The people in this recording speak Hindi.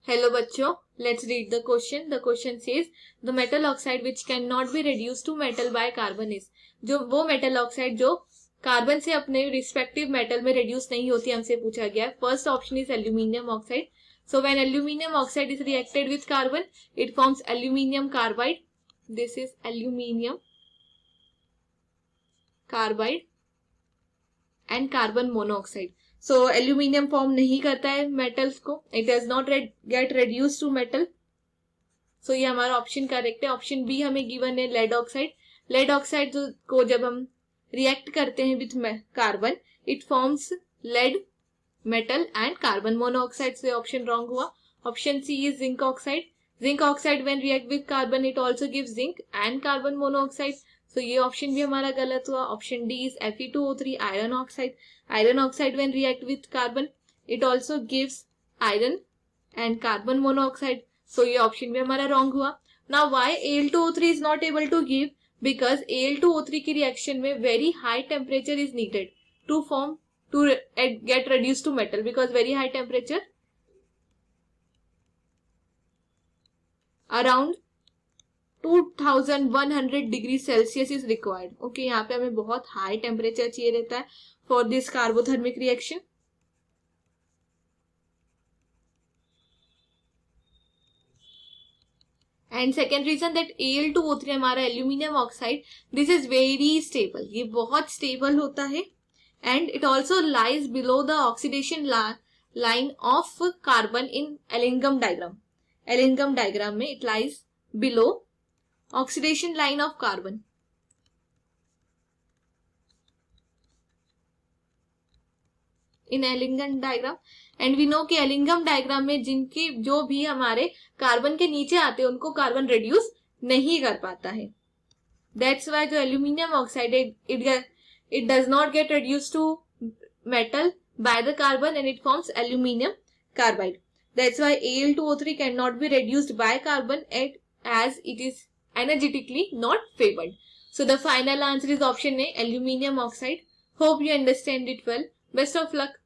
Hello बच्चों, let's read the question. The question says the metal oxide which cannot be reduced to metal by carbon is, जो वो metal oxide जो कार्बन से अपने रिस्पेक्टिव मेटल में रिड्यूस नहीं होती हमसे पूछा गया है. First option is aluminium oxide. So when aluminium oxide is reacted with carbon it forms aluminium carbide. This is aluminium carbide and carbon monoxide. So aluminium form नहीं करता है मेटल्स को, it does not get reduce to metal. So ये हमारा ऑप्शन करेक्ट है. ऑप्शन बी हमें गिवन है लेड ऑक्साइड. लेड ऑक्साइड को जब हम रिएक्ट करते हैं with carbon it forms lead metal and carbon monoxide. से ऑप्शन रॉन्ग हुआ. Option C is zinc oxide. Zinc oxide when react with carbon it also gives zinc and carbon monoxide. So ये ऑप्शन भी हमारा गलत हुआ. Option D is Fe2O3 iron oxide. Iron oxide when react with carbon it also gives iron and carbon monoxide. So ये ऑप्शन भी हमारा रॉन्ग हुआ. Now why Al2O3 is not able to give? Because Al2O3 की रिएक्शन में very high temperature is needed to form to get reduced to metal, because very high temperature around 2100 degree Celsius is required. Okay, यहाँ पे हमें बहुत हाई टेम्परेचर चाहिए रहता है for this carbothermic reaction. And second reason that Al2O3 हमारा aluminium oxide this is very stable. ये बहुत स्टेबल होता है and it also lies below the oxidation line of carbon in Ellingham diagram. Ellingham diagram में it lies below oxidation line of carbon. In Ellingham diagram, and we know कि Ellingham diagram में जिनकी जो भी हमारे कार्बन के नीचे आते हैं उनको कार्बन रिड्यूस नहीं कर पाता है. That's why जो aluminium oxide it does not get reduced to metal by the carbon and it forms aluminium carbide. That's why Al2O3 cannot be reduced by carbon as it is energetically not favored. So the final answer is option A, aluminium oxide. Hope you understand it well. Best of luck.